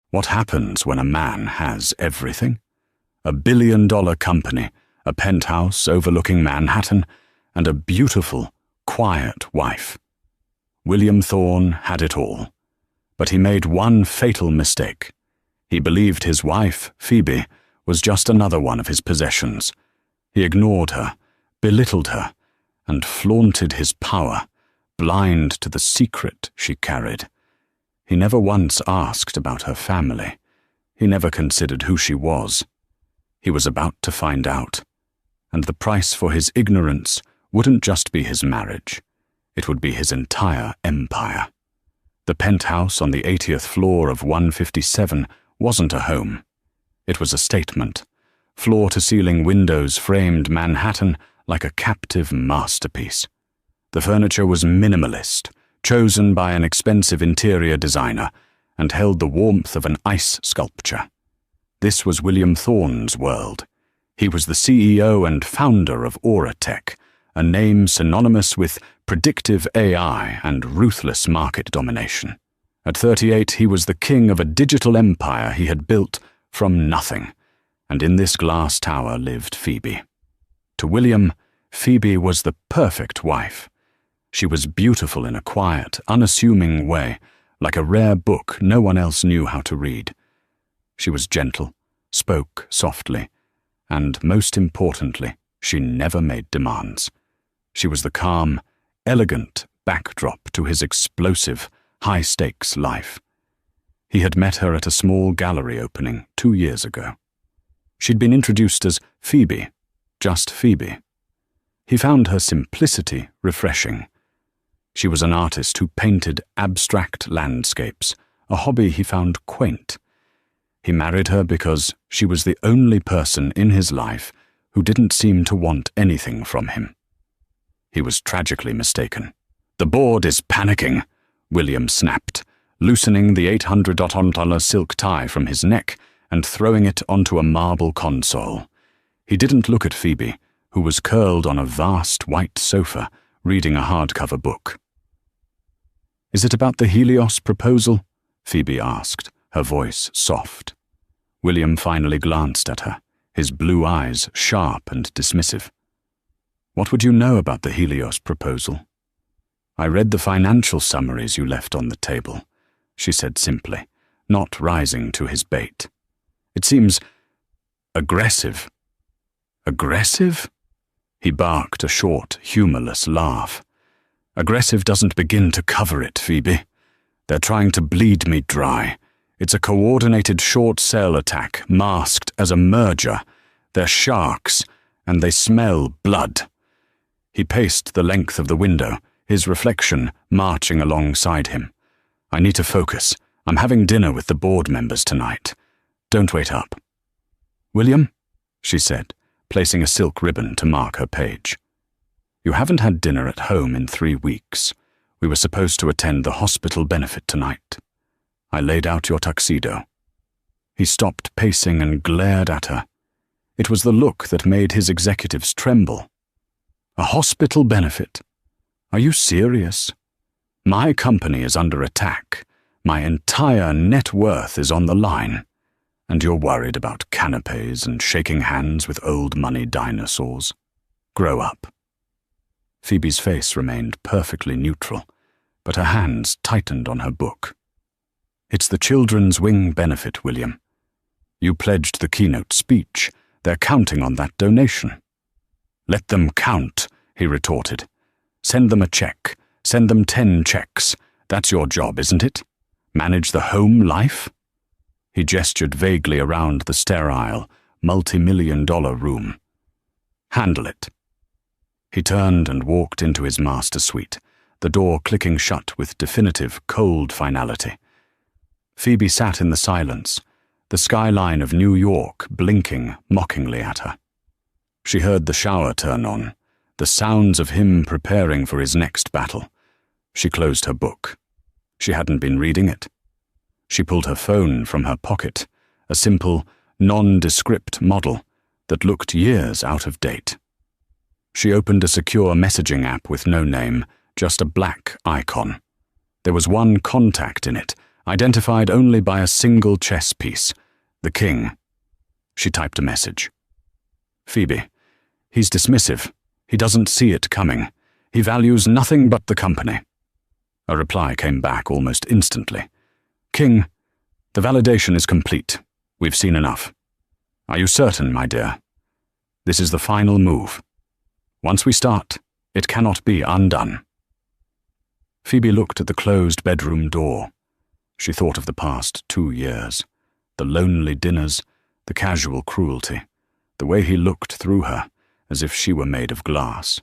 What happens when a man has everything? A billion-dollar company, a penthouse overlooking Manhattan, and a beautiful, quiet wife. William Thorne had it all. But he made one fatal mistake. He believed his wife, Phoebe, was just another one of his possessions. He ignored her, belittled her, and flaunted his power, blind to the secret she carried. He never once asked about her family. He never considered who she was. He was about to find out. And the price for his ignorance wouldn't just be his marriage. It would be his entire empire. The penthouse on the 80th floor of 157 wasn't a home. It was a statement. Floor-to-ceiling windows framed Manhattan like a captive masterpiece. The furniture was minimalist, chosen by an expensive interior designer, and held the warmth of an ice sculpture. This was William Thorne's world. He was the CEO and founder of Auratech, a name synonymous with predictive AI and ruthless market domination. At 38, he was the king of a digital empire he had built from nothing, and in this glass tower lived Phoebe. To William, Phoebe was the perfect wife. She was beautiful in a quiet, unassuming way, like a rare book no one else knew how to read. She was gentle, spoke softly, and most importantly, she never made demands. She was the calm, elegant backdrop to his explosive, high-stakes life. He had met her at a small gallery opening 2 years ago. She'd been introduced as Phoebe, just Phoebe. He found her simplicity refreshing. She was an artist who painted abstract landscapes, a hobby he found quaint. He married her because she was the only person in his life who didn't seem to want anything from him. He was tragically mistaken. "The board is panicking," William snapped, loosening the $800 silk tie from his neck and throwing it onto a marble console. He didn't look at Phoebe, who was curled on a vast white sofa, reading a hardcover book. "Is it about the Helios proposal?" Phoebe asked, her voice soft. William finally glanced at her, his blue eyes sharp and dismissive. "What would you know about the Helios proposal?" "I read the financial summaries you left on the table," she said simply, not rising to his bait. "It seems aggressive." "Aggressive?" He barked a short, humorless laugh. "Aggressive doesn't begin to cover it, Phoebe. They're trying to bleed me dry. It's a coordinated short-sell attack masked as a merger. They're sharks, and they smell blood." He paced the length of the window, his reflection marching alongside him. "I need to focus. I'm having dinner with the board members tonight. Don't wait up." "William," she said, placing a silk ribbon to mark her page. "You haven't had dinner at home in 3 weeks. We were supposed to attend the hospital benefit tonight. I laid out your tuxedo." He stopped pacing and glared at her. It was the look that made his executives tremble. "A hospital benefit? Are you serious? My company is under attack. My entire net worth is on the line. And you're worried about canapes and shaking hands with old money dinosaurs. Grow up." Phoebe's face remained perfectly neutral, but her hands tightened on her book. "It's the Children's Wing benefit, William. You pledged the keynote speech. They're counting on that donation." "Let them count," he retorted. "Send them a check. Send them 10 checks. That's your job, isn't it? Manage the home life?" He gestured vaguely around the sterile, multi-million-dollar room. "Handle it." He turned and walked into his master suite, the door clicking shut with definitive, cold finality. Phoebe sat in the silence, the skyline of New York blinking mockingly at her. She heard the shower turn on, the sounds of him preparing for his next battle. She closed her book. She hadn't been reading it. She pulled her phone from her pocket, a simple, nondescript model that looked years out of date. She opened a secure messaging app with no name, just a black icon. There was one contact in it, identified only by a single chess piece, the king. She typed a message. Phoebe, he's dismissive. He doesn't see it coming. He values nothing but the company. A reply came back almost instantly. King, the validation is complete. We've seen enough. Are you certain, my dear? This is the final move. Once we start, it cannot be undone. Phoebe looked at the closed bedroom door. She thought of the past 2 years, the lonely dinners, the casual cruelty, the way he looked through her as if she were made of glass,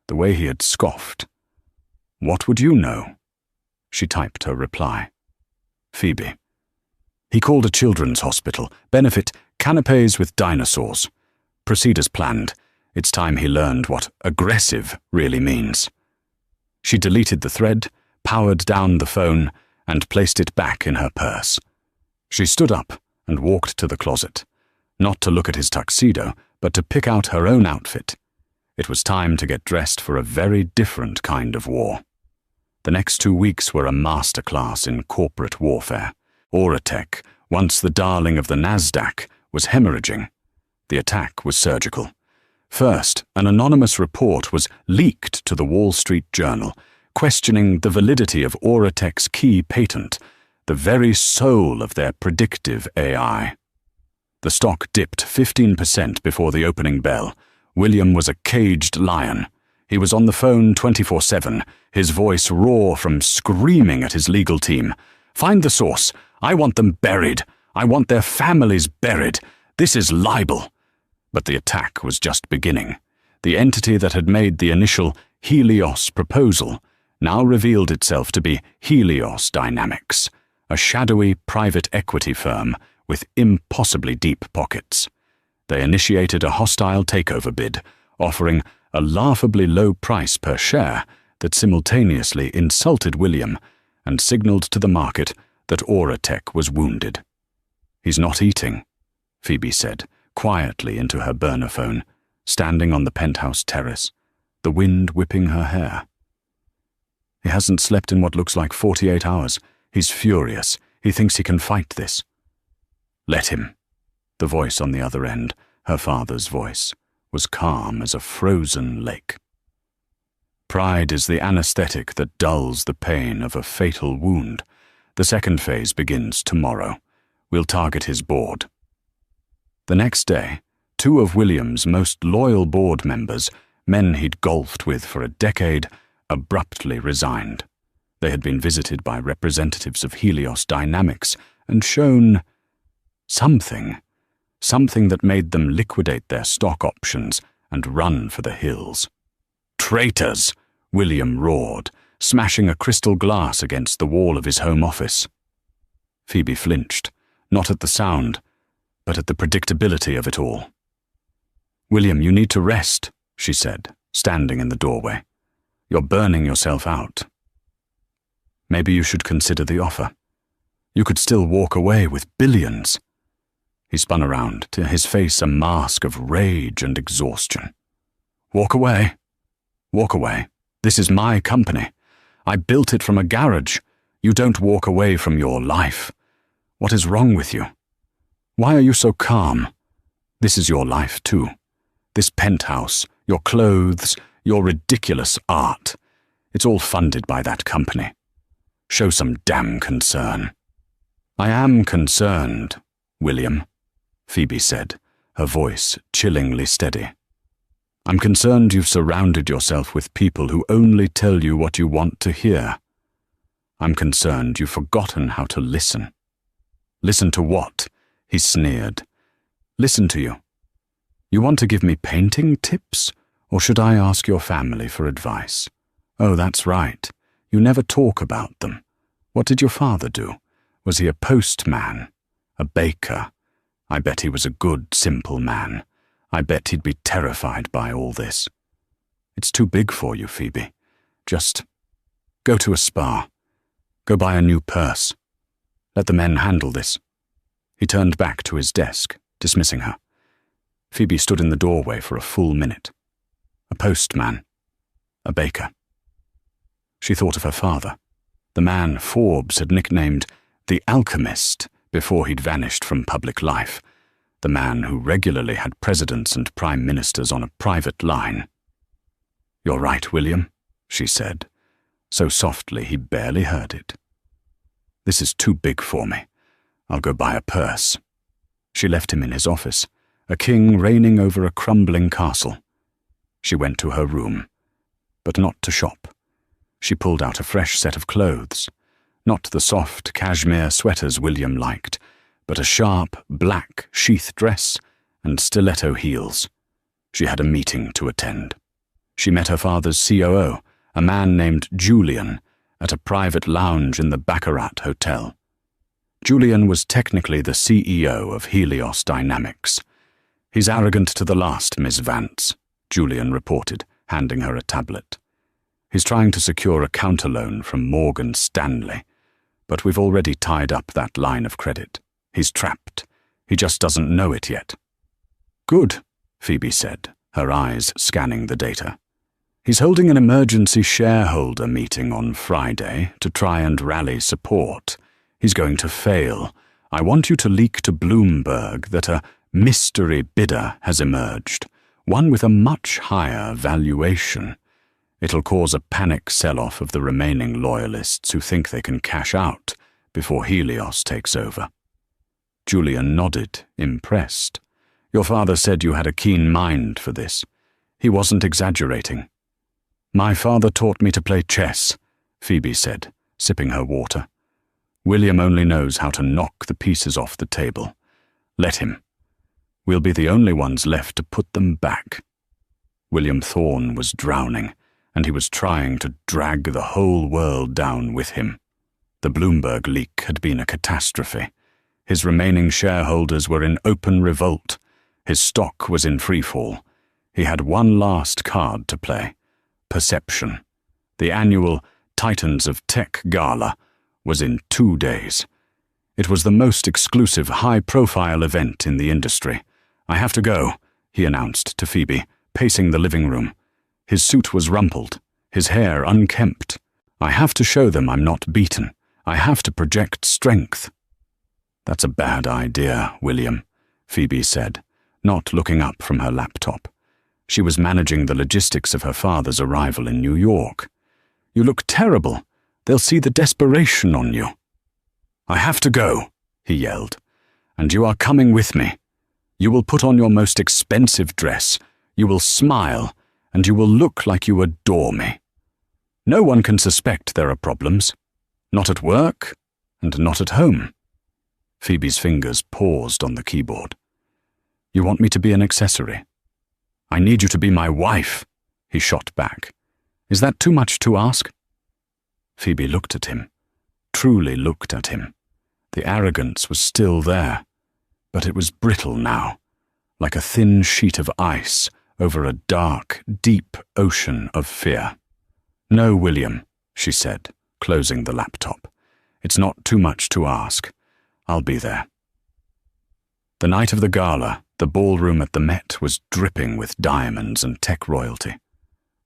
the way he had scoffed. What would you know? She typed her reply. Phoebe. He called a children's hospital. Benefit, canapes with dinosaurs. Proceed as planned. It's time he learned what aggressive really means. She deleted the thread, powered down the phone, and placed it back in her purse. She stood up and walked to the closet, not to look at his tuxedo, but to pick out her own outfit. It was time to get dressed for a very different kind of war. The next 2 weeks were a masterclass in corporate warfare. Oratech, once the darling of the Nasdaq, was hemorrhaging. The attack was surgical. First, an anonymous report was leaked to the Wall Street Journal, questioning the validity of Oratech's key patent, the very soul of their predictive AI. The stock dipped 15% before the opening bell. William was a caged lion. He was on the phone 24/7, his voice raw from screaming at his legal team. Find the source. I want them buried. I want their families buried. This is libel. But the attack was just beginning. The entity that had made the initial Helios proposal now revealed itself to be Helios Dynamics, a shadowy private equity firm with impossibly deep pockets. They initiated a hostile takeover bid, offering a laughably low price per share that simultaneously insulted William and signaled to the market that Oratech was wounded. He's not eating, Phoebe said, quietly into her burner phone, standing on the penthouse terrace, the wind whipping her hair. He hasn't slept in what looks like 48 hours. He's furious. He thinks he can fight this. Let him. The voice on the other end, her father's voice, was calm as a frozen lake. Pride is the anesthetic that dulls the pain of a fatal wound. The second phase begins tomorrow. We'll target his board. The next day, 2 of William's most loyal board members, men he'd golfed with for a decade, abruptly resigned. They had been visited by representatives of Helios Dynamics and shown something that made them liquidate their stock options and run for the hills. Traitors! William roared, smashing a crystal glass against the wall of his home office. Phoebe flinched, not at the sound, but at the predictability of it all. William, you need to rest, she said, standing in the doorway. You're burning yourself out. Maybe you should consider the offer. You could still walk away with billions. He spun around, to his face a mask of rage and exhaustion. Walk away. Walk away. This is my company. I built it from a garage. You don't walk away from your life. What is wrong with you? Why are you so calm? This is your life too. This penthouse, your clothes, your ridiculous art. It's all funded by that company. Show some damn concern. I am concerned, William, Phoebe said, her voice chillingly steady. I'm concerned you've surrounded yourself with people who only tell you what you want to hear. I'm concerned you've forgotten how to listen. Listen to what? He sneered. Listen to you. You want to give me painting tips, or should I ask your family for advice? Oh, that's right. You never talk about them. What did your father do? Was he a postman? A baker? I bet he was a good, simple man. I bet he'd be terrified by all this. It's too big for you, Phoebe. Just go to a spa. Go buy a new purse. Let the men handle this. He turned back to his desk, dismissing her. Phoebe stood in the doorway for a full minute. A postman. A baker. She thought of her father, the man Forbes had nicknamed The alchemist, before he'd vanished from public life. The man who regularly had presidents and prime ministers on a private line. "You're right, William," she said, so softly he barely heard it. "This is too big for me. I'll go buy a purse." She left him in his office, a king reigning over a crumbling castle. She went to her room, but not to shop. She pulled out a fresh set of clothes, not the soft cashmere sweaters William liked, but a sharp, black sheath dress and stiletto heels. She had a meeting to attend. She met her father's COO, a man named Julian, at a private lounge in the Baccarat Hotel. Julian was technically the CEO of Helios Dynamics. "He's arrogant to the last, Miss Vance," Julian reported, handing her a tablet. "He's trying to secure a counterloan from Morgan Stanley, but we've already tied up that line of credit. He's trapped. He just doesn't know it yet." "Good," Phoebe said, her eyes scanning the data. "He's holding an emergency shareholder meeting on Friday to try and rally support. He's going to fail. I want you to leak to Bloomberg that a mystery bidder has emerged, one with a much higher valuation. It'll cause a panic sell-off of the remaining loyalists who think they can cash out before Helios takes over." Julian nodded, impressed. "Your father said you had a keen mind for this. He wasn't exaggerating." "My father taught me to play chess," Phoebe said, sipping her water. "William only knows how to knock the pieces off the table. Let him. We'll be the only ones left to put them back." William Thorne was drowning, and he was trying to drag the whole world down with him. The Bloomberg leak had been a catastrophe. His remaining shareholders were in open revolt. His stock was in freefall. He had one last card to play: perception. The annual Titans of Tech Gala was in 2 days. It was the most exclusive, high-profile event in the industry. "I have to go," he announced to Phoebe, pacing the living room. His suit was rumpled, his hair unkempt. "I have to show them I'm not beaten. I have to project strength." "That's a bad idea, William," Phoebe said, not looking up from her laptop. She was managing the logistics of her father's arrival in New York. "You look terrible. They'll see the desperation on you." "I have to go," he yelled, "and you are coming with me. You will put on your most expensive dress, you will smile, and you will look like you adore me. No one can suspect there are problems. Not at work, and not at home." Phoebe's fingers paused on the keyboard. "You want me to be an accessory?" "I need you to be my wife," he shot back. "Is that too much to ask?" Phoebe looked at him, truly looked at him. The arrogance was still there, but it was brittle now, like a thin sheet of ice over a dark, deep ocean of fear. "No, William," she said, closing the laptop. "It's not too much to ask. I'll be there." The night of the gala, the ballroom at the Met was dripping with diamonds and tech royalty.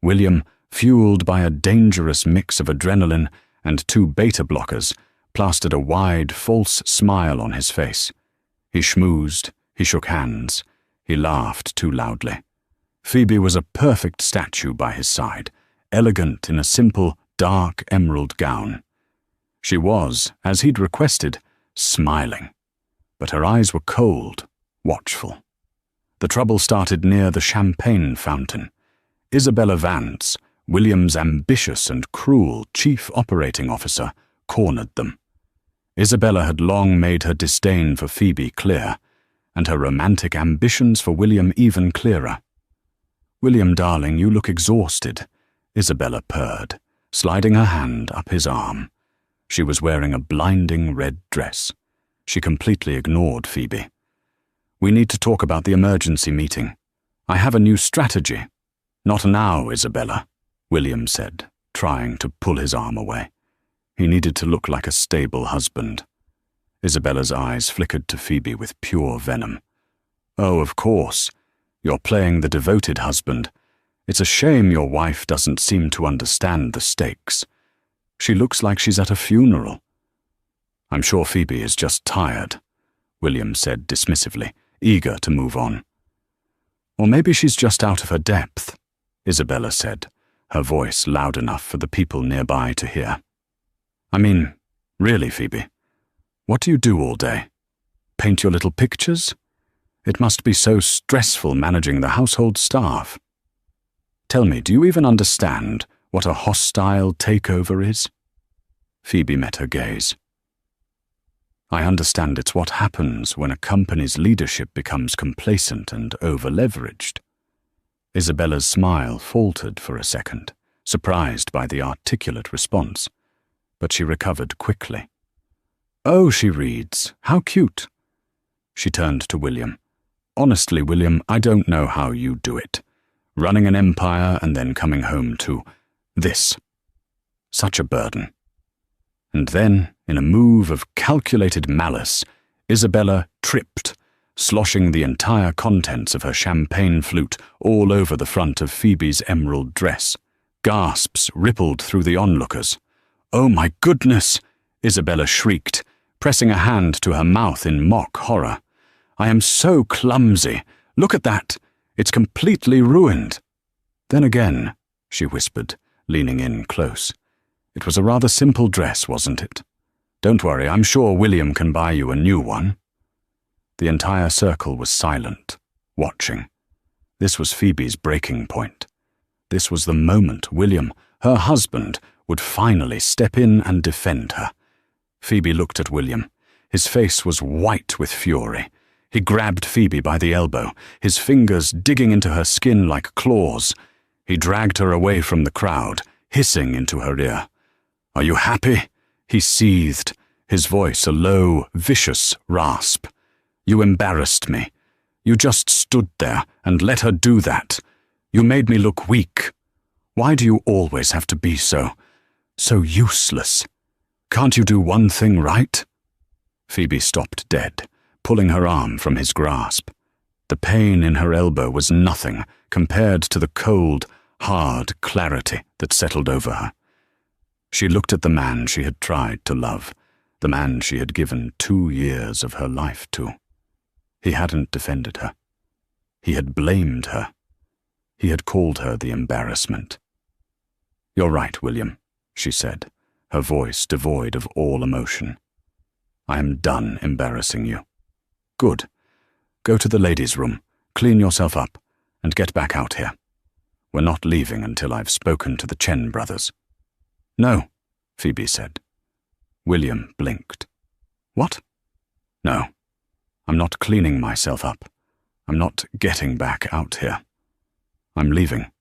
William, fueled by a dangerous mix of adrenaline and 2 beta blockers, plastered a wide, false smile on his face. He schmoozed, he shook hands, he laughed too loudly. Phoebe was a perfect statue by his side, elegant in a simple, dark emerald gown. She was, as he'd requested, smiling, but her eyes were cold, watchful. The trouble started near the champagne fountain. Isabella Vance, William's ambitious and cruel chief operating officer, cornered them. Isabella had long made her disdain for Phoebe clear, and her romantic ambitions for William even clearer. "William, darling, you look exhausted," Isabella purred, sliding her hand up his arm. She was wearing a blinding red dress. She completely ignored Phoebe. "We need to talk about the emergency meeting. I have a new strategy." "Not now, Isabella," William said, trying to pull his arm away. He needed to look like a stable husband. Isabella's eyes flickered to Phoebe with pure venom. "Oh, of course. You're playing the devoted husband. It's a shame your wife doesn't seem to understand the stakes. She looks like she's at a funeral." I'm sure Phoebe is just tired, William said dismissively, eager to move on. Or maybe she's just out of her depth, Isabella said, her voice loud enough for the people nearby to hear. I mean, really, Phoebe, what do you do all day? Paint your little pictures? It must be so stressful managing the household staff. Tell me, do you even understand what a hostile takeover is? Phoebe met her gaze. I understand it's what happens when a company's leadership becomes complacent and over-leveraged. Isabella's smile faltered for a second, surprised by the articulate response, but she recovered quickly. Oh, she reads. How cute. She turned to William. Honestly, William, I don't know how you do it. Running an empire and then coming home to this. Such a burden. And then, in a move of calculated malice, Isabella tripped, sloshing the entire contents of her champagne flute all over the front of Phoebe's emerald dress. Gasps rippled through the onlookers. Oh my goodness! Isabella shrieked, pressing a hand to her mouth in mock horror. I am so clumsy. Look at that. It's completely ruined. Then again, she whispered, leaning in close. It was a rather simple dress, wasn't it? Don't worry, I'm sure William can buy you a new one. The entire circle was silent, watching. This was Phoebe's breaking point. This was the moment William, her husband, would finally step in and defend her. Phoebe looked at William. His face was white with fury. He grabbed Phoebe by the elbow, his fingers digging into her skin like claws. He dragged her away from the crowd, hissing into her ear. Are you happy? He seethed, his voice a low, vicious rasp. You embarrassed me. You just stood there and let her do that. You made me look weak. Why do you always have to be so useless? Can't you do one thing right? Phoebe stopped dead, pulling her arm from his grasp. The pain in her elbow was nothing compared to the cold, hard clarity that settled over her. She looked at the man she had tried to love, the man she had given 2 years of her life to. He hadn't defended her. He had blamed her. He had called her the embarrassment. You're right, William, she said, her voice devoid of all emotion. I am done embarrassing you. Good. Go to the ladies' room, clean yourself up, and get back out here. We're not leaving until I've spoken to the Chen brothers. No, Phoebe said. William blinked. What? No, I'm not cleaning myself up. I'm not getting back out here. I'm leaving.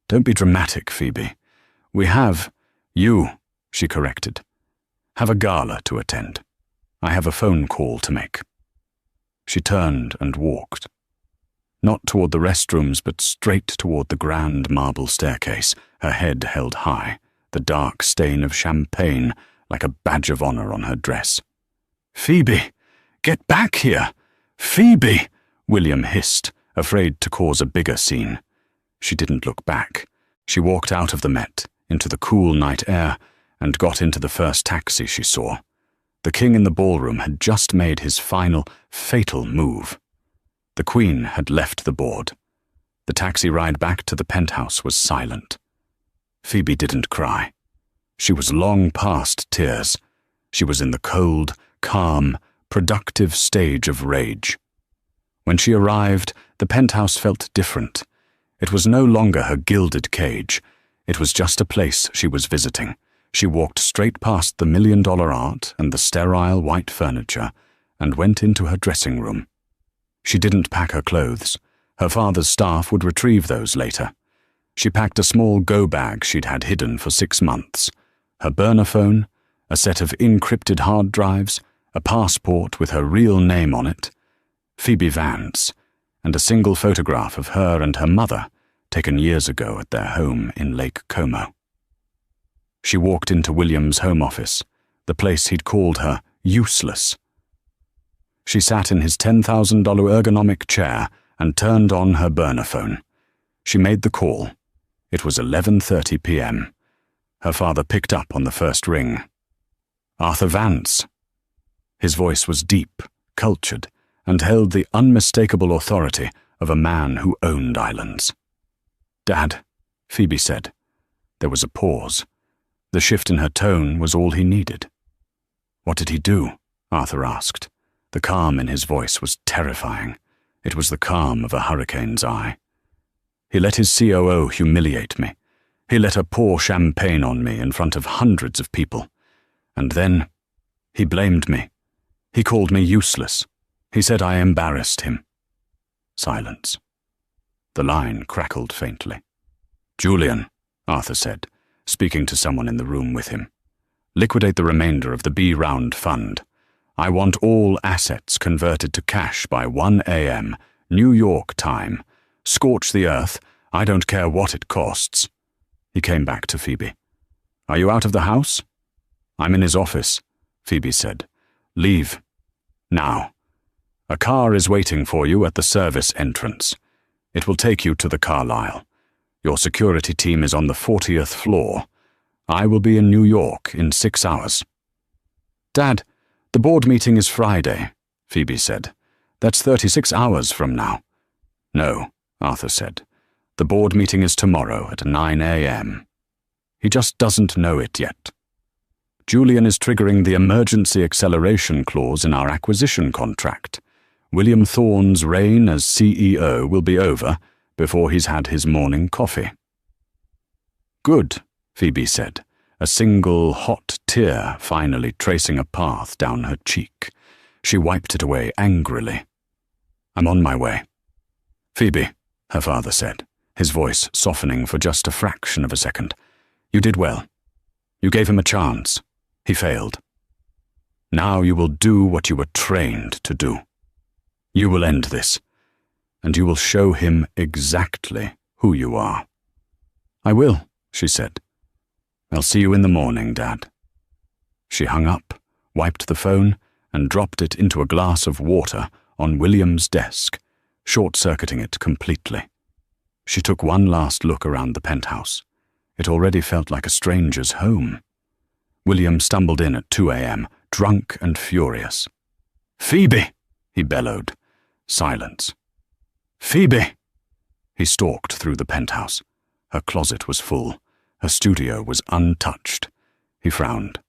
Don't be dramatic, Phoebe. You, she corrected, have a gala to attend. I have a phone call to make. She turned and walked. Not toward the restrooms, but straight toward the grand marble staircase, her head held high, the dark stain of champagne like a badge of honor on her dress. Phoebe, get back here! Phoebe! William hissed, afraid to cause a bigger scene. She didn't look back. She walked out of the Met, into the cool night air, and got into the first taxi she saw. The king in the ballroom had just made his final, fatal move. The Queen had left the board. The taxi ride back to the penthouse was silent. Phoebe didn't cry. She was long past tears. She was in the cold, calm, productive stage of rage. When she arrived, the penthouse felt different. It was no longer her gilded cage. It was just a place she was visiting. She walked straight past the $1 million art and the sterile white furniture and went into her dressing room. She didn't pack her clothes. Her father's staff would retrieve those later. She packed a small go-bag she'd had hidden for 6 months, her burner phone, a set of encrypted hard drives, a passport with her real name on it, Phoebe Vance, and a single photograph of her and her mother, taken years ago at their home in Lake Como. She walked into William's home office, the place he'd called her useless. She sat in his $10,000 ergonomic chair and turned on her burner phone. She made the call. It was 11:30 p.m. Her father picked up on the first ring. Arthur Vance, His voice was deep, cultured, and held the unmistakable authority of a man who owned islands. "Dad," Phoebe said. There was a pause. The shift in her tone was all he needed. "What did he do?" Arthur asked. The calm in his voice was terrifying. It was the calm of a hurricane's eye. "He let his COO humiliate me. He let her pour champagne on me in front of hundreds of people. And then he blamed me. He called me useless. He said I embarrassed him." Silence. The line crackled faintly. "Julian," Arthur said, speaking to someone in the room with him, "liquidate the remainder of the B-round fund. I want all assets converted to cash by 1 a.m., New York time. Scorch the earth. I don't care what it costs." He came back to Phoebe. "Are you out of the house?" "I'm in his office," Phoebe said. "Leave. Now. A car is waiting for you at the service entrance. It will take you to the Carlisle. Your security team is on the 40th floor. I will be in New York in 6 hours." "Dad, the board meeting is Friday," Phoebe said. "That's 36 hours from now." "No," Arthur said. "The board meeting is tomorrow at 9 a.m. He just doesn't know it yet. Julian is triggering the emergency acceleration clause in our acquisition contract. William Thorne's reign as CEO will be over before he's had his morning coffee." "Good," Phoebe said, a single hot tear finally tracing a path down her cheek. She wiped it away angrily. "I'm on my way." "Phoebe," her father said, his voice softening for just a fraction of a second. "You did well. You gave him a chance. He failed. Now you will do what you were trained to do. You will end this, and you will show him exactly who you are." "I will," she said. "I'll see you in the morning, Dad." She hung up, wiped the phone, and dropped it into a glass of water on William's desk, short-circuiting it completely. She took one last look around the penthouse. It already felt like a stranger's home. William stumbled in at 2 a.m., drunk and furious. "Phoebe!" he bellowed. Silence. "Phoebe!" He stalked through the penthouse. Her closet was full. Her studio was untouched. He frowned.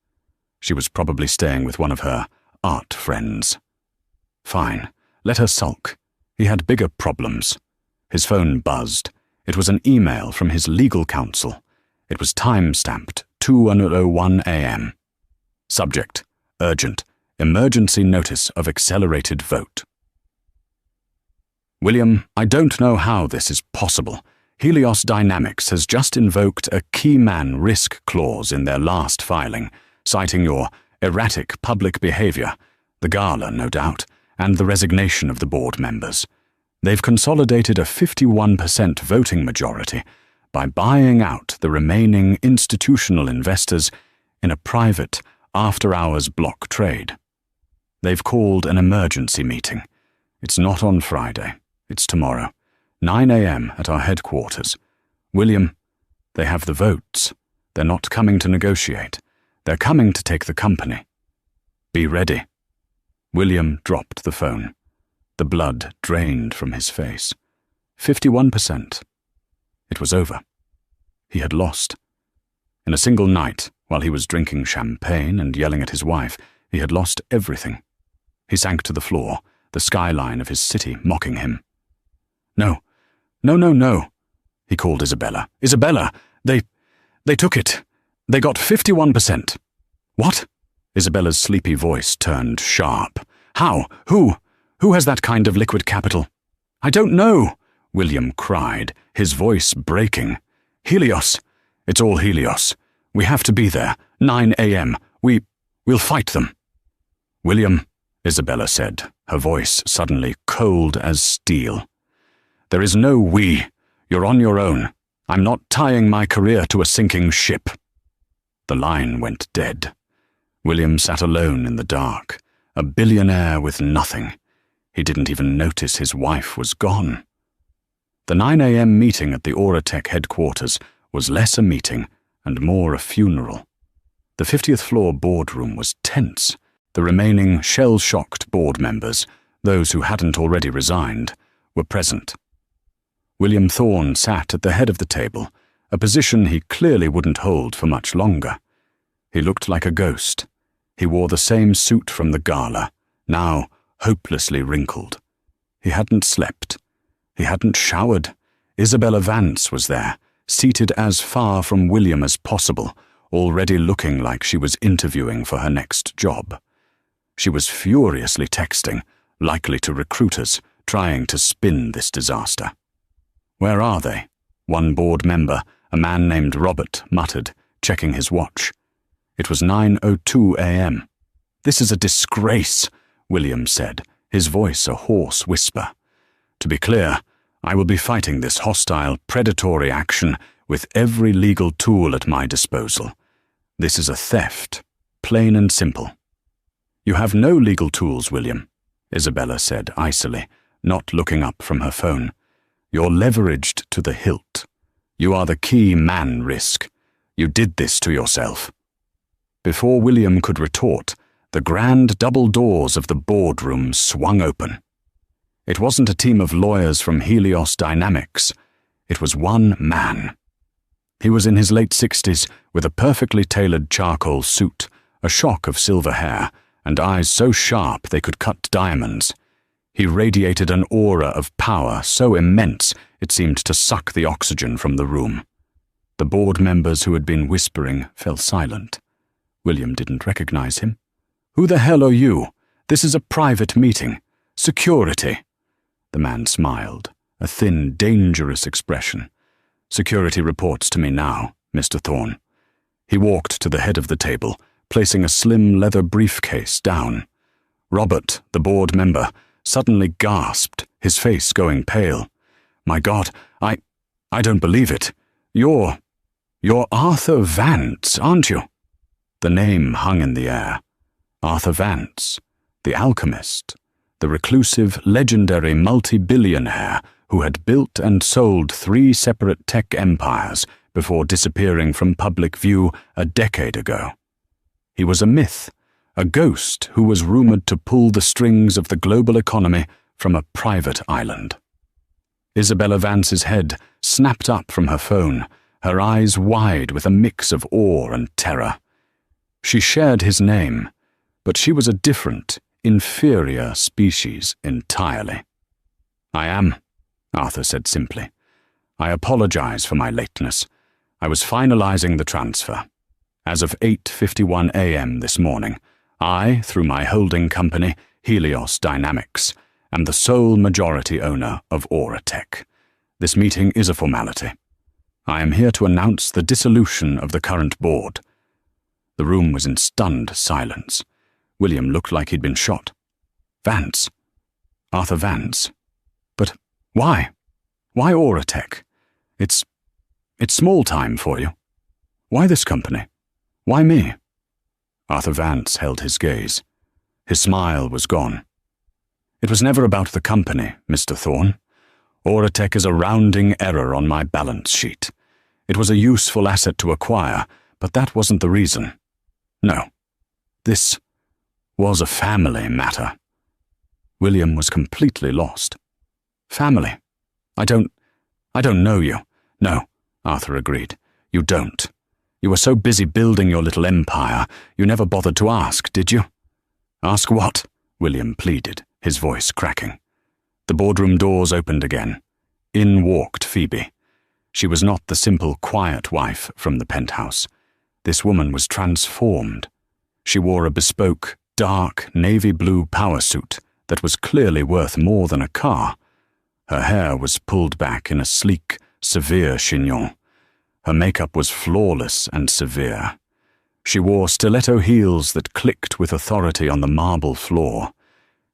She was probably staying with one of her art friends. Fine, let her sulk. He had bigger problems. His phone buzzed. It was an email from his legal counsel. It was time-stamped 2:01 a.m. Subject: urgent. Emergency notice of accelerated vote. "William, I don't know how this is possible. Helios Dynamics has just invoked a key man risk clause in their last filing, citing your erratic public behavior, the gala, no doubt, and the resignation of the board members. They've consolidated a 51% voting majority by buying out the remaining institutional investors in a private, after-hours block trade. They've called an emergency meeting. It's not on Friday. It's tomorrow, 9 a.m. at our headquarters. William, they have the votes. They're not coming to negotiate. They're coming to take the company. Be ready." William dropped the phone. The blood drained from his face. 51%. It was over. He had lost. In a single night, while he was drinking champagne and yelling at his wife, he had lost everything. He sank to the floor, the skyline of his city mocking him. "No, no, no, no," he called Isabella. "Isabella, they took it. They got 51%. "What?" Isabella's sleepy voice turned sharp. "How? Who has that kind of liquid capital?" "I don't know," William cried, his voice breaking. "Helios. It's all Helios. We have to be there. 9 a.m. We'll fight them." "William," Isabella said, her voice suddenly cold as steel. "There is no we. You're on your own. I'm not tying my career to a sinking ship." The line went dead. William sat alone in the dark, a billionaire with nothing. He didn't even notice his wife was gone. The 9 a.m. meeting at the Auratech headquarters was less a meeting and more a funeral. The 50th floor boardroom was tense. The remaining shell-shocked board members, those who hadn't already resigned, were present. William Thorne sat at the head of the table, a position he clearly wouldn't hold for much longer. He looked like a ghost. He wore the same suit from the gala, now hopelessly wrinkled. He hadn't slept. He hadn't showered. Isabella Vance was there, seated as far from William as possible, already looking like she was interviewing for her next job. She was furiously texting, likely to recruiters, trying to spin this disaster. "Where are they?" one board member, a man named Robert, muttered, checking his watch. It was 9:02 a.m. "This is a disgrace," William said, his voice a hoarse whisper. "To be clear, I will be fighting this hostile, predatory action with every legal tool at my disposal. This is a theft, plain and simple." "You have no legal tools, William," Isabella said icily, not looking up from her phone. "You're leveraged to the hilt. You are the key man risk. You did this to yourself." Before William could retort, the grand double doors of the boardroom swung open. It wasn't a team of lawyers from Helios Dynamics. It was one man. He was in his late 60s, with a perfectly tailored charcoal suit, a shock of silver hair, and eyes so sharp they could cut diamonds. He radiated an aura of power so immense it seemed to suck the oxygen from the room. The board members who had been whispering fell silent. William didn't recognize him. "Who the hell are you? This is a private meeting. Security." The man smiled, a thin, dangerous expression. "Security reports to me now, Mr. Thorne." He walked to the head of the table, placing a slim leather briefcase down. Robert, the board member, suddenly gasped, his face going pale. "My God, I don't believe it. You're Arthur Vance, aren't you?" The name hung in the air. Arthur Vance, the alchemist, the reclusive, legendary multi-billionaire who had built and sold 3 separate tech empires before disappearing from public view a decade ago. He was a myth, a ghost who was rumored to pull the strings of the global economy from a private island. Isabella Vance's head snapped up from her phone, her eyes wide with a mix of awe and terror. She shared his name, but she was a different, inferior species entirely. "I am," Arthur said simply. "I apologize for my lateness. I was finalizing the transfer. As of 8:51 a.m. this morning, I, through my holding company, Helios Dynamics, am the sole majority owner of Auratech. This meeting is a formality. I am here to announce the dissolution of the current board." The room was in stunned silence. William looked like he'd been shot. "Vance? Arthur Vance? But why? Why Auratech? It's small time for you. Why this company? Why me?" Arthur Vance held his gaze. His smile was gone. "It was never about the company, Mr. Thorne. Auratech is a rounding error on my balance sheet. It was a useful asset to acquire, but that wasn't the reason. No, this was a family matter." William was completely lost. "Family? I don't know you." "No," Arthur agreed. "You don't. You were so busy building your little empire, you never bothered to ask, did you?" "Ask what?" William pleaded, his voice cracking. The boardroom doors opened again. In walked Phoebe. She was not the simple, quiet wife from the penthouse. This woman was transformed. She wore a bespoke, dark, navy blue power suit that was clearly worth more than a car. Her hair was pulled back in a sleek, severe chignon. Her makeup was flawless and severe. She wore stiletto heels that clicked with authority on the marble floor.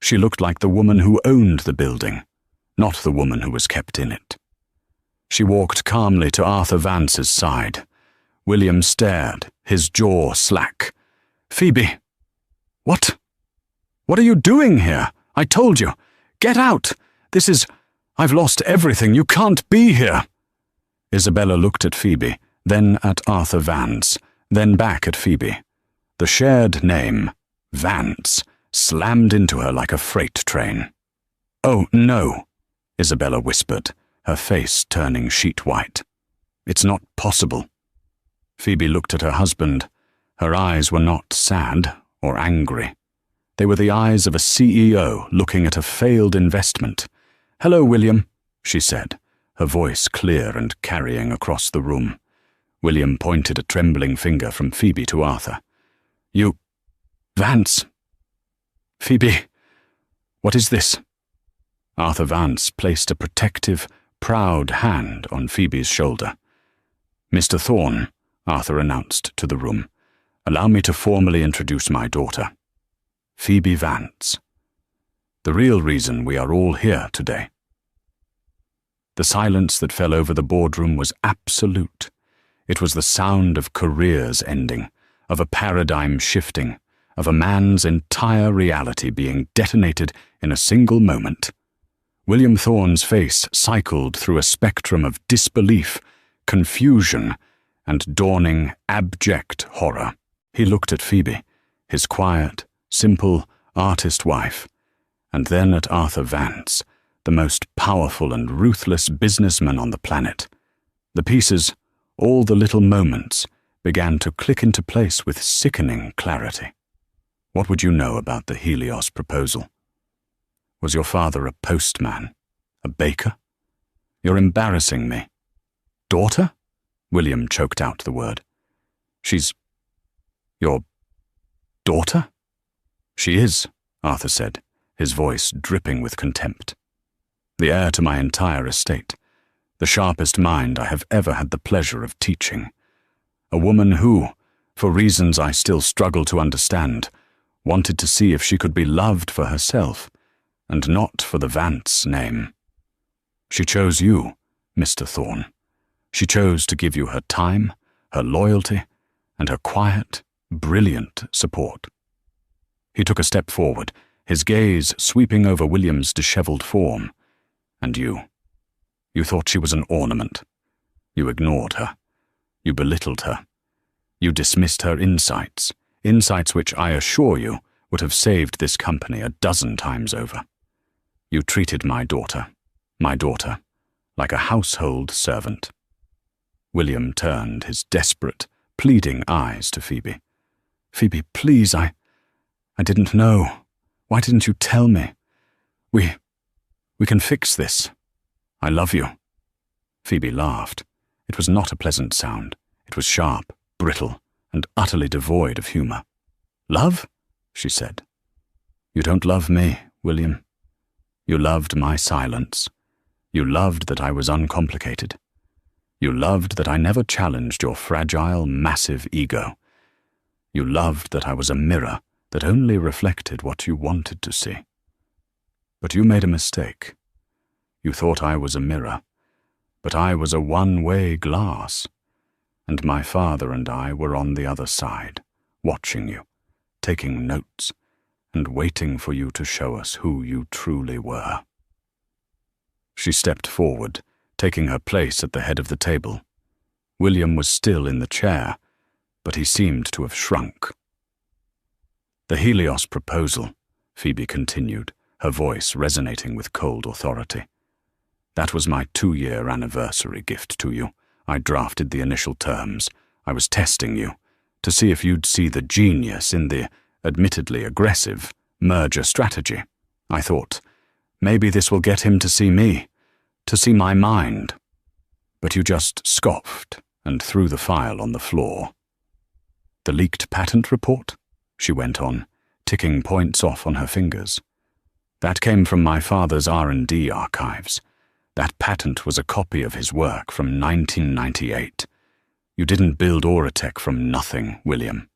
She looked like the woman who owned the building, not the woman who was kept in it. She walked calmly to Arthur Vance's side. William stared, his jaw slack. "Phoebe! What? What are you doing here? I told you. Get out! I've lost everything. You can't be here." Isabella looked at Phoebe, then at Arthur Vance, then back at Phoebe. The shared name, Vance slammed into her like a freight train. "Oh, no," Isabella whispered, her face turning sheet white. "It's not possible." Phoebe looked at her husband. Her eyes were not sad or angry. They were the eyes of a CEO looking at a failed investment. "Hello, William," she said, her voice clear and carrying across the room. William pointed a trembling finger from Phoebe to Arthur. "You... Vance... Phoebe... What is this?" Arthur Vance placed a protective, proud hand on Phoebe's shoulder. "Mr. Thorne," Arthur announced to the room, "allow me to formally introduce my daughter, Phoebe Vance. The real reason we are all here today." The silence that fell over the boardroom was absolute. It was the sound of careers ending, of a paradigm shifting, of a man's entire reality being detonated in a single moment. William Thorne's face cycled through a spectrum of disbelief, confusion, and dawning abject horror. He looked at Phoebe, his quiet, simple artist wife, and then at Arthur Vance, the most powerful and ruthless businessman on the planet. The pieces, all the little moments, began to click into place with sickening clarity. What would you know about the Helios proposal? Was your father a postman? A baker? You're embarrassing me. Daughter? William choked out the word. She's... your... daughter? She is, Arthur said, his voice dripping with contempt. The heir to my entire estate, the sharpest mind I have ever had the pleasure of teaching. A woman who, for reasons I still struggle to understand, wanted to see if she could be loved for herself, and not for the Vance name. She chose you, Mr. Thorne. She chose to give you her time, her loyalty, and her quiet, brilliant support. He took a step forward, his gaze sweeping over William's disheveled form. And you thought she was an ornament. You ignored her. You belittled her. You dismissed her insights which I assure you would have saved this company a dozen times over. You treated my daughter, like a household servant. William turned his desperate, pleading eyes to Phoebe. "Phoebe, please, I didn't know. Why didn't you tell me? We can fix this. I love you." Phoebe laughed. It was not a pleasant sound. It was sharp, brittle, and utterly devoid of humor. "Love?" she said. "You don't love me, William. You loved my silence. You loved that I was uncomplicated. You loved that I never challenged your fragile, massive ego. You loved that I was a mirror that only reflected what you wanted to see. But you made a mistake. You thought I was a mirror, but I was a one-way glass, and my father and I were on the other side, watching you, taking notes, and waiting for you to show us who you truly were." She stepped forward, taking her place at the head of the table. William was still in the chair, but he seemed to have shrunk. "The Helios proposal," Phoebe continued, her voice resonating with cold authority. "That was my 2-year anniversary gift to you. I drafted the initial terms. I was testing you, to see if you'd see the genius in the, admittedly aggressive, merger strategy. I thought, maybe this will get him to see me, to see my mind. But you just scoffed and threw the file on the floor." "The leaked patent report?" she went on, ticking points off on her fingers. "That came from my father's R&D archives. That patent was a copy of his work from 1998. You didn't build Auratech from nothing, William.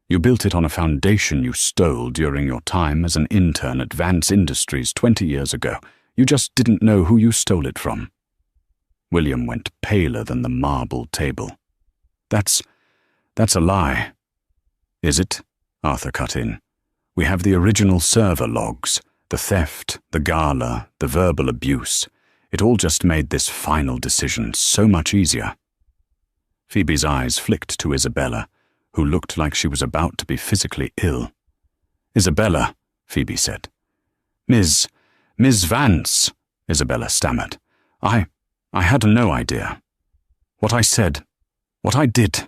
You built it on a foundation you stole during your time as an intern at Vance Industries 20 years ago. You just didn't know who you stole it from." William went paler than the marble table. That's a lie." "Is it?" Arthur cut in. "We have the original server logs, the theft, the gala, the verbal abuse. It all just made this final decision so much easier." Phoebe's eyes flicked to Isabella, who looked like she was about to be physically ill. Isabella, Phoebe said. Miss Vance, Isabella stammered. I had no idea. What I said, what I did,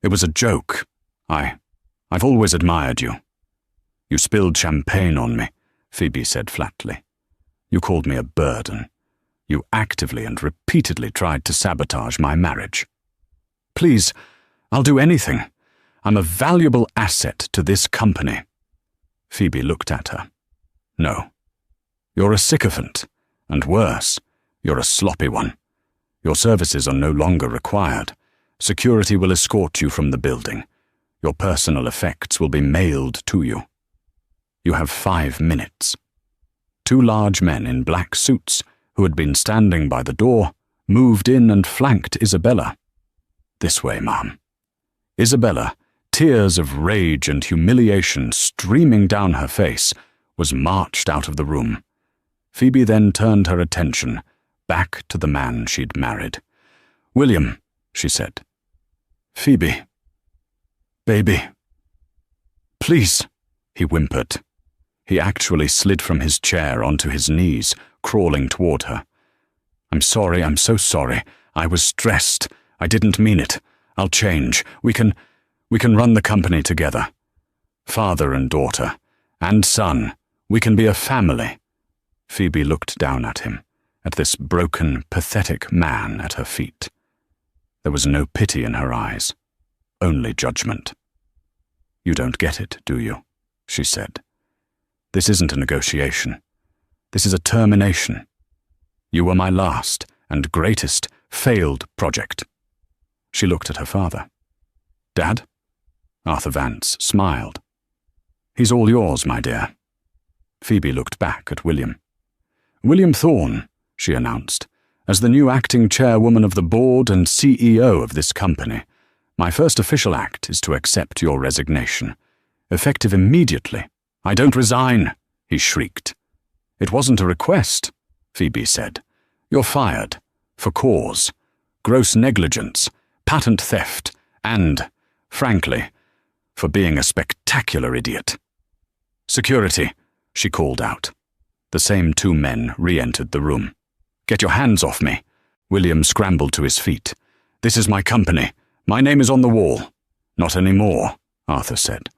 it was a joke. I've always admired you. You spilled champagne on me, Phoebe said flatly. You called me a burden. You actively and repeatedly tried to sabotage my marriage. Please, I'll do anything. I'm a valuable asset to this company. Phoebe looked at her. No. You're a sycophant, and worse, you're a sloppy one. Your services are no longer required. Security will escort you from the building. Your personal effects will be mailed to you. You have 5 minutes. 2 large men in black suits, who had been standing by the door, moved in and flanked Isabella. This way, ma'am. Isabella, tears of rage and humiliation streaming down her face, was marched out of the room. Phoebe then turned her attention back to the man she'd married. William, she said. Phoebe. Baby. Please, he whimpered. He actually slid from his chair onto his knees, crawling toward her. I'm sorry, I'm so sorry. I was stressed. I didn't mean it. I'll change. We can run the company together. Father and daughter, and son. We can be a family. Phoebe looked down at him, at this broken, pathetic man at her feet. There was no pity in her eyes, only judgment. You don't get it, do you? She said. This isn't a negotiation. This is a termination. You were my last and greatest failed project. She looked at her father. Dad? Arthur Vance smiled. He's all yours, my dear. Phoebe looked back at William. William Thorne, she announced, as the new acting chairwoman of the board and CEO of this company. My first official act is to accept your resignation. Effective immediately. I don't resign, he shrieked. It wasn't a request, Phoebe said. You're fired. For cause. Gross negligence. Patent theft. And, frankly, for being a spectacular idiot. Security, she called out. The same 2 men re-entered the room. Get your hands off me. William scrambled to his feet. This is my company. My name is on the wall. Not anymore, Arthur said.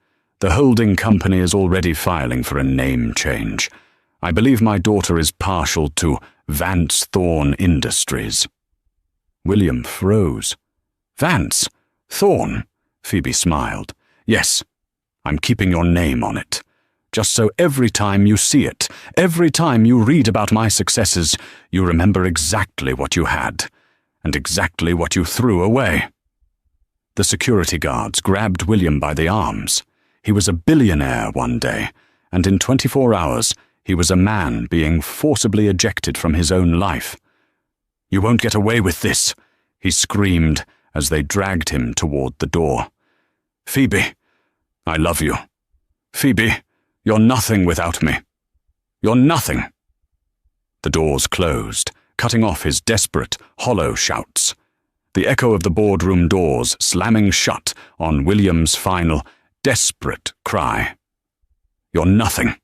The holding company is already filing for a name change. I believe my daughter is partial to Vance Thorne Industries. William froze. Vance? Thorne? Phoebe smiled. Yes, I'm keeping your name on it. Just so every time you see it, every time you read about my successes, you remember exactly what you had, and exactly what you threw away. The security guards grabbed William by the arms. He was a billionaire one day, and in 24 hours, he was a man being forcibly ejected from his own life. You won't get away with this, he screamed as they dragged him toward the door. Phoebe, I love you. Phoebe, you're nothing without me. You're nothing. The doors closed, cutting off his desperate, hollow shouts. The echo of the boardroom doors slamming shut on William's final, desperate cry. You're nothing,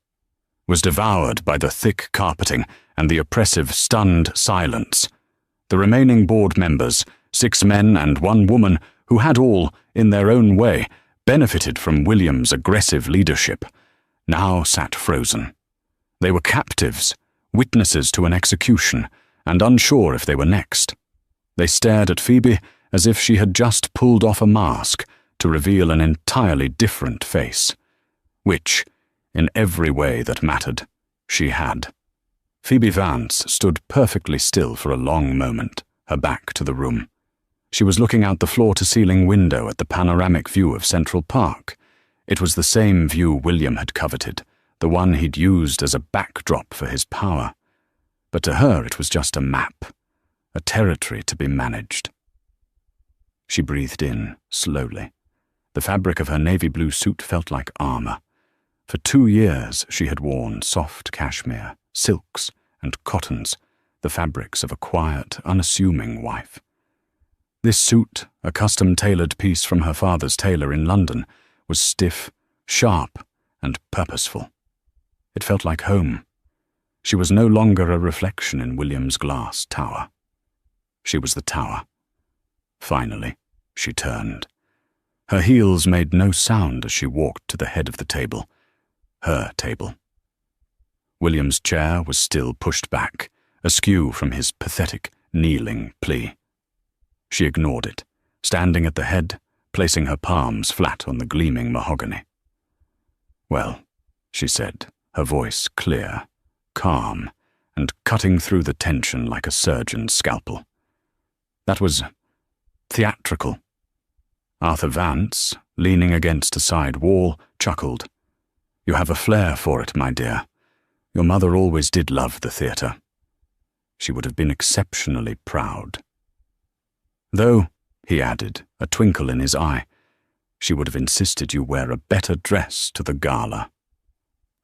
was devoured by the thick carpeting and the oppressive, stunned silence. The remaining board members, 6 men and 1 woman, who had all, in their own way, benefited from William's aggressive leadership, now sat frozen. They were captives, witnesses to an execution, and unsure if they were next. They stared at Phoebe as if she had just pulled off a mask to reveal an entirely different face, which, in every way that mattered, she had. Phoebe Vance stood perfectly still for a long moment, her back to the room. She was looking out the floor-to-ceiling window at the panoramic view of Central Park. It was the same view William had coveted, the one he'd used as a backdrop for his power. But to her it was just a map, a territory to be managed. She breathed in, slowly. The fabric of her navy blue suit felt like armor. For 2 years she had worn soft cashmere, silks, and cottons, the fabrics of a quiet, unassuming wife. This suit, a custom-tailored piece from her father's tailor in London, was stiff, sharp, and purposeful. It felt like home. She was no longer a reflection in William's glass tower. She was the tower. Finally, she turned. Her heels made no sound as she walked to the head of the table. Her table. William's chair was still pushed back, askew from his pathetic, kneeling plea. She ignored it, standing at the head, placing her palms flat on the gleaming mahogany. "Well," she said, her voice clear, calm, and cutting through the tension like a surgeon's scalpel. "That was theatrical." Arthur Vance, leaning against a side wall, chuckled. "You have a flair for it, my dear. Your mother always did love the theatre." She would have been exceptionally proud. "Though," he added, a twinkle in his eye, "she would have insisted you wear a better dress to the gala."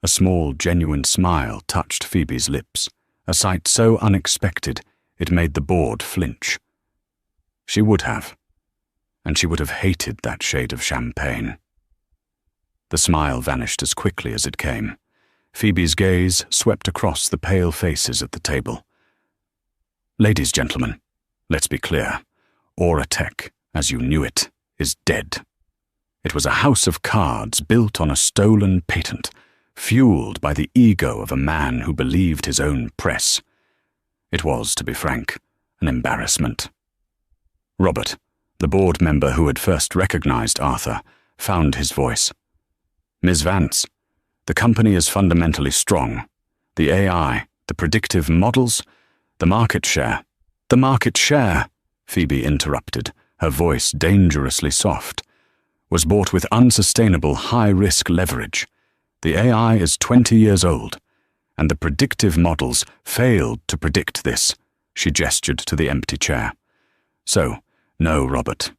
A small, genuine smile touched Phoebe's lips, a sight so unexpected it made the board flinch. She would have, and she would have hated that shade of champagne. The smile vanished as quickly as it came. Phoebe's gaze swept across the pale faces at the table. "Ladies, gentlemen, let's be clear. Aura Tech, as you knew it, is dead. It was a house of cards built on a stolen patent, fueled by the ego of a man who believed his own press. It was, to be frank, an embarrassment." Robert, the board member who had first recognized Arthur, found his voice. "Ms. Vance, the company is fundamentally strong. The AI, the predictive models, the market share." "The market share," Phoebe interrupted, her voice dangerously soft, "was bought with unsustainable high-risk leverage. The AI is 20 years old, and the predictive models failed to predict this." She gestured to the empty chair. "So, no, Robert.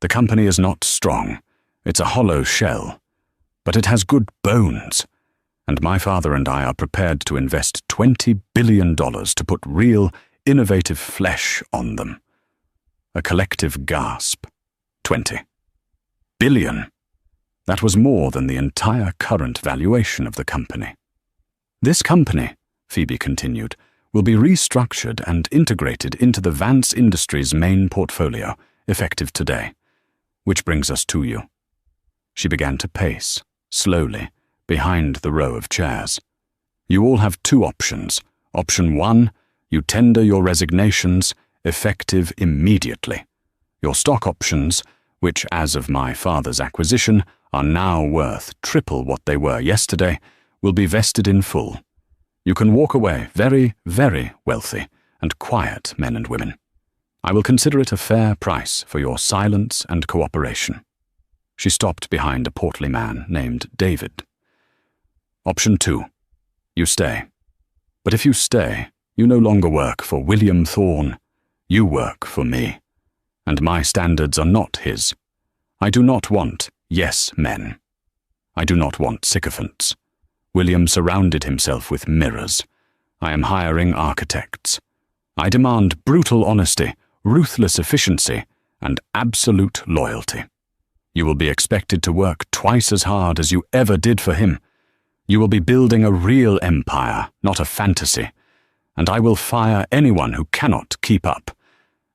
The company is not strong. It's a hollow shell. But it has good bones, and my father and I are prepared to invest $20 billion to put real, innovative flesh on them." A collective gasp. 20 billion. That was more than the entire current valuation of the company. "This company," Phoebe continued, "will be restructured and integrated into the Vance Industries main portfolio, effective today. Which brings us to you." She began to pace, slowly, behind the row of chairs. "You all have two options. Option 1, you tender your resignations, effective immediately. Your stock options, which as of my father's acquisition are now worth triple what they were yesterday, will be vested in full. You can walk away very, very wealthy and quiet men and women. I will consider it a fair price for your silence and cooperation." She stopped behind a portly man named David. "Option 2, you stay. But if you stay, you no longer work for William Thorne. You work for me, and my standards are not his. I do not want yes men. I do not want sycophants. William surrounded himself with mirrors. I am hiring architects. I demand brutal honesty, ruthless efficiency, and absolute loyalty. You will be expected to work twice as hard as you ever did for him. You will be building a real empire, not a fantasy, and I will fire anyone who cannot keep up.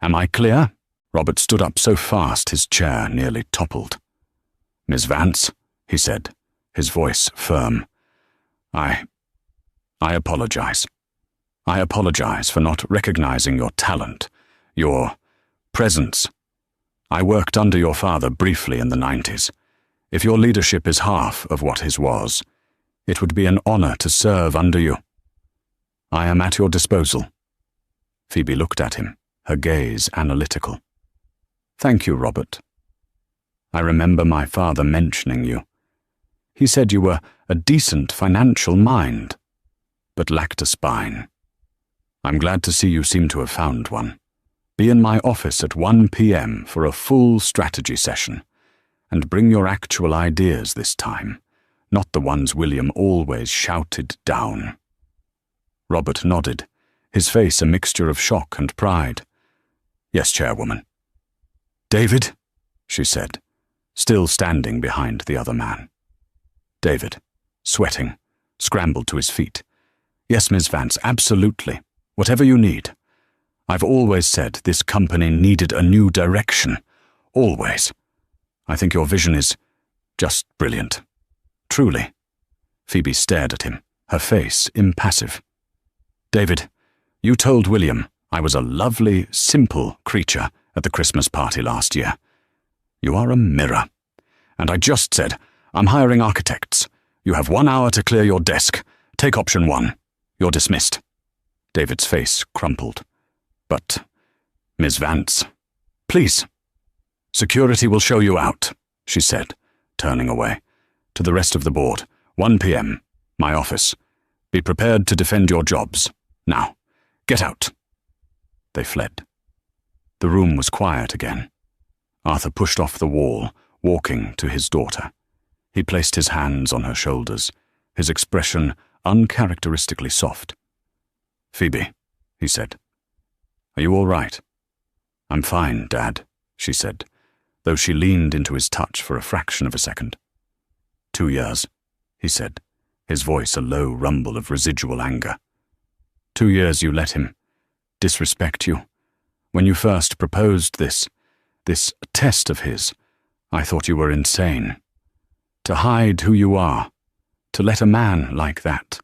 Am I clear?" Robert stood up so fast his chair nearly toppled. "Miss Vance," he said, his voice firm, I apologize. I apologize for not recognizing your talent, your presence. I worked under your father briefly in the 90s. If your leadership is half of what his was, it would be an honor to serve under you. I am at your disposal." Phoebe looked at him, her gaze analytical. "Thank you, Robert. I remember my father mentioning you. He said you were a decent financial mind, but lacked a spine. I'm glad to see you seem to have found one. Be in my office at 1 p.m. for a full strategy session, and bring your actual ideas this time, not the ones William always shouted down." Robert nodded, his face a mixture of shock and pride. "Yes, Chairwoman." "David," she said, still standing behind the other man. "David, sweating, scrambled to his feet. "Yes, Miss Vance, absolutely. Whatever you need. I've always said this company needed a new direction. Always. I think your vision is just brilliant. Truly." Phoebe stared at him, her face impassive. "David, you told William I was a lovely, simple creature at the Christmas party last year. You are a mirror. And I just said, I'm hiring architects. You have 1 hour to clear your desk. Take option 1. You're dismissed." David's face crumpled. "But, Miss Vance, please." "Security will show you out," she said, turning away. "To the rest of the board, 1 p.m., my office. Be prepared to defend your jobs. Now, get out." They fled. The room was quiet again. Arthur pushed off the wall, walking to his daughter. He placed his hands on her shoulders, his expression uncharacteristically soft. "Phoebe," he said. "Are you all right?" "I'm fine, Dad," she said, though she leaned into his touch for a fraction of a second. 2 years, he said, his voice a low rumble of residual anger. 2 years you let him disrespect you. When you first proposed this test of his, I thought you were insane. To hide who you are, to let a man like that."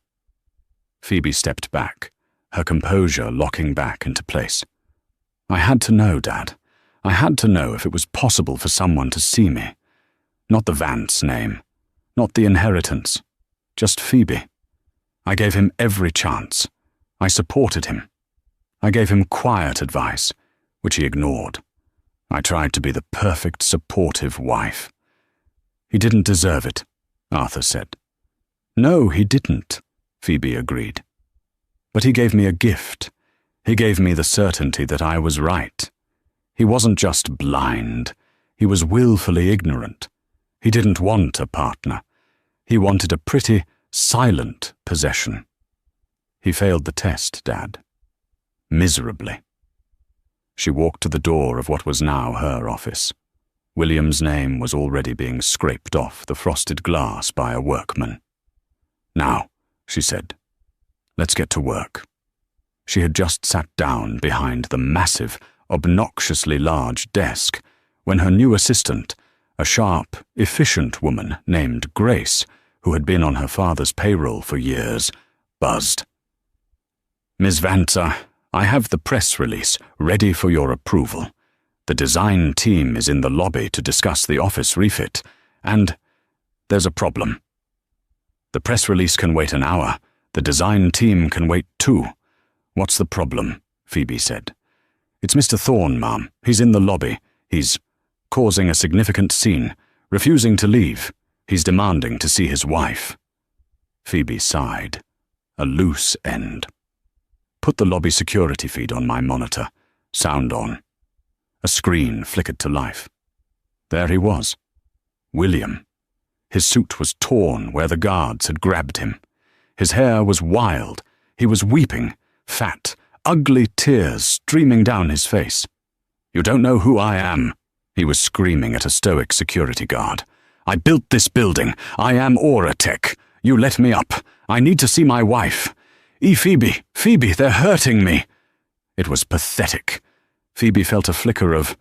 Phoebe stepped back, her composure locking back into place. "I had to know, Dad. I had to know if it was possible for someone to see me. Not the Vance name, not the inheritance, just Phoebe. I gave him every chance. I supported him. I gave him quiet advice, which he ignored. I tried to be the perfect supportive wife. He didn't deserve it," Arthur said. "No, he didn't," Phoebe agreed. "But he gave me a gift. He gave me the certainty that I was right. He wasn't just blind. He was willfully ignorant. He didn't want a partner. He wanted a pretty, silent possession. He failed the test, Dad. Miserably." She walked to the door of what was now her office. William's name was already being scraped off the frosted glass by a workman. "Now," she said, "let's get to work." She had just sat down behind the massive, obnoxiously large desk when her new assistant, a sharp, efficient woman named Grace, who had been on her father's payroll for years, buzzed. "Ms. Vance, I have the press release ready for your approval. The design team is in the lobby to discuss the office refit, and there's a problem. The press release can wait an hour. The design team can wait 2. What's the problem?" Phoebe said. "It's Mr. Thorne, ma'am. He's in the lobby. He's causing a significant scene, refusing to leave. He's demanding to see his wife." Phoebe sighed. A loose end. "Put the lobby security feed on my monitor. Sound on." A screen flickered to life. There he was. William. His suit was torn where the guards had grabbed him. His hair was wild. He was weeping, fat, ugly tears streaming down his face. "You don't know who I am," he was screaming at a stoic security guard. "I built this building. I am Auratech. You let me up. I need to see my wife. Phoebe, Phoebe, they're hurting me." It was pathetic. Phoebe felt a flicker of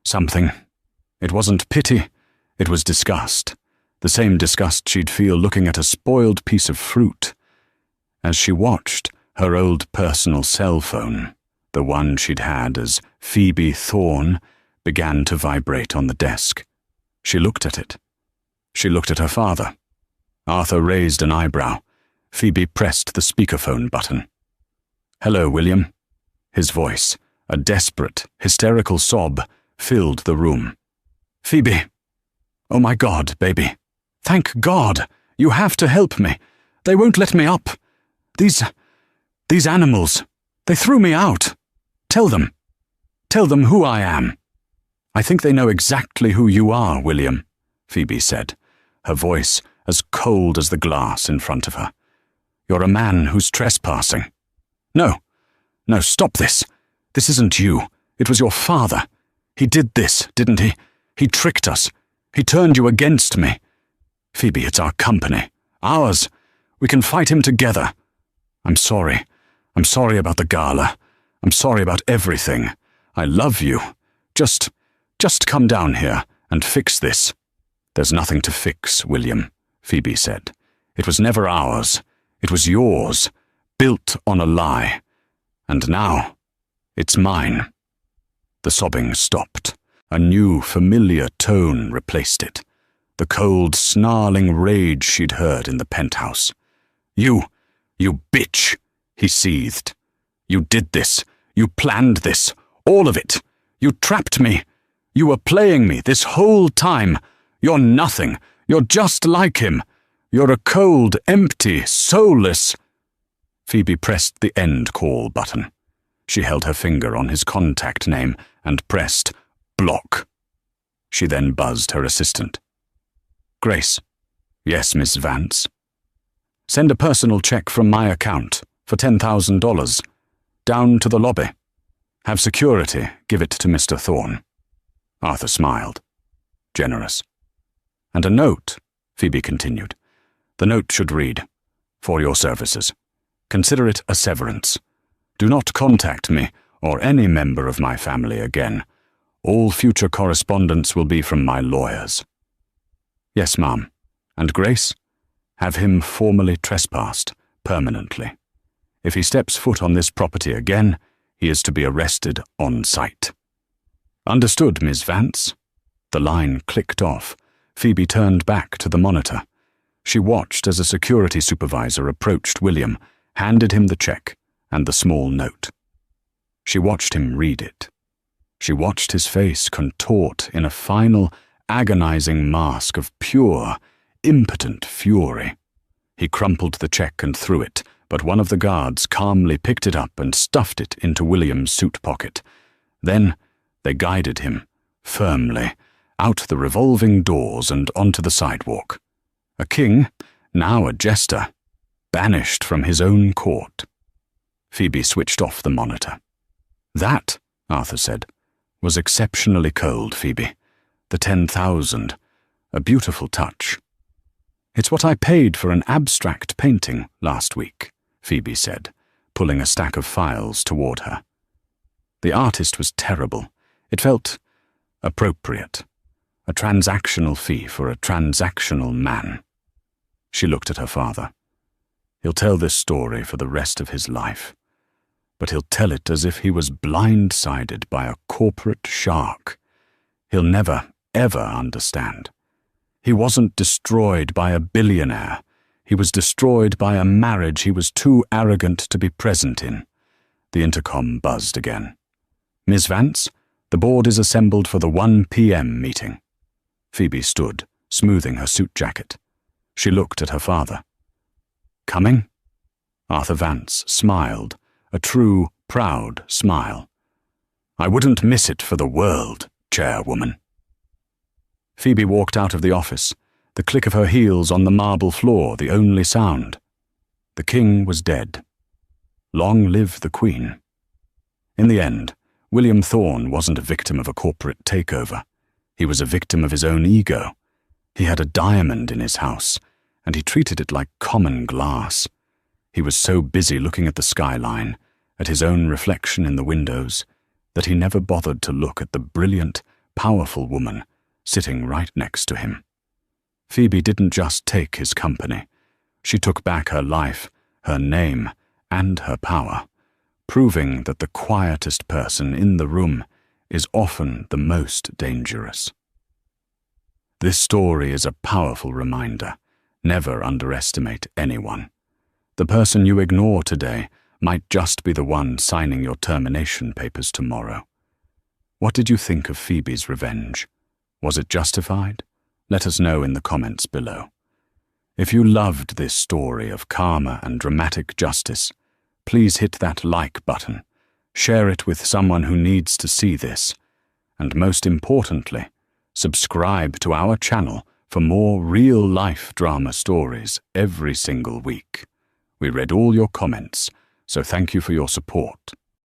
something. It wasn't pity. It was disgust. The same disgust she'd feel looking at a spoiled piece of fruit. As she watched, her old personal cell phone, the one she'd had as Phoebe Thorne, began to vibrate on the desk. She looked at it. She looked at her father. Arthur raised an eyebrow. Phoebe pressed the speakerphone button. "Hello, William." His voice, a desperate, hysterical sob, filled the room. "Phoebe. Oh my God, baby. Thank God. You have to help me. They won't let me up. These animals, they threw me out. Tell them. Tell them who I am." "I think they know exactly who you are, William," Phoebe said, her voice as cold as the glass in front of her. "You're a man who's trespassing." No, stop this. This isn't you. It was your father. He did this, didn't he? He tricked us. He turned you against me. Phoebe, it's our company, Ours. We can fight him together. I'm sorry. I'm sorry about the gala. I'm sorry about everything. I love you. Just come down here and fix this." "There's nothing to fix, William," Phoebe said. "It was never ours. It was yours, built on a lie. And now, it's mine." The sobbing stopped. A new, familiar tone replaced it. The cold, snarling rage she'd heard in the penthouse. You bitch," he seethed. "You did this. You planned this. All of it. You trapped me. You were playing me this whole time. You're nothing. You're just like him. You're a cold, empty, soulless—" Phoebe pressed the end call button. She held her finger on his contact name and pressed block. She then buzzed her assistant. "Grace." "Yes, Miss Vance." "Send a personal check from my account for $10,000 down to the lobby. Have security give it to Mr. Thorne." Arthur smiled. Generous. "And a note," Phoebe continued. "The note should read, 'For your services. Consider it a severance. Do not contact me or any member of my family again. All future correspondence will be from my lawyers.'" "Yes, ma'am. And Grace? Have him formally trespassed, permanently. If he steps foot on this property again, he is to be arrested on sight." "Understood, Miss Vance." The line clicked off. Phoebe turned back to the monitor. She watched as a security supervisor approached William, handed him the check and the small note. She watched him read it. She watched his face contort in a final, agonizing mask of pure, impotent fury. He crumpled the check and threw it, but one of the guards calmly picked it up and stuffed it into William's suit pocket. Then they guided him, firmly, out the revolving doors and onto the sidewalk. A king, now a jester, banished from his own court. Phoebe switched off the monitor. "That," Arthur said, "was exceptionally cold, Phoebe. The 10,000, a beautiful touch." "It's what I paid for an abstract painting last week," Phoebe said, pulling a stack of files toward her. The artist was terrible. It felt appropriate. A transactional fee for a transactional man. She looked at her father. "He'll tell this story for the rest of his life. But he'll tell it as if he was blindsided by a corporate shark. He'll never, ever understand. He wasn't destroyed by a billionaire. He was destroyed by a marriage he was too arrogant to be present in." The intercom buzzed again. "Miss Vance, the board is assembled for the 1 p.m. meeting." Phoebe stood, smoothing her suit jacket. She looked at her father. "Coming?" Arthur Vance smiled, a true, proud smile. "I wouldn't miss it for the world, chairwoman." Phoebe walked out of the office, the click of her heels on the marble floor the only sound. The king was dead. Long live the queen. In the end, William Thorne wasn't a victim of a corporate takeover. He was a victim of his own ego. He had a diamond in his house, and he treated it like common glass. He was so busy looking at the skyline, at his own reflection in the windows, that he never bothered to look at the brilliant, powerful woman sitting right next to him. Phoebe didn't just take his company. She took back her life, her name, and her power, proving that the quietest person in the room is often the most dangerous. This story is a powerful reminder. Never underestimate anyone. The person you ignore today might just be the one signing your termination papers tomorrow. What did you think of Phoebe's revenge? Was it justified? Let us know in the comments below. If you loved this story of karma and dramatic justice, please hit that like button, share it with someone who needs to see this, and most importantly, subscribe to our channel for more real-life drama stories every single week. We read all your comments, so thank you for your support.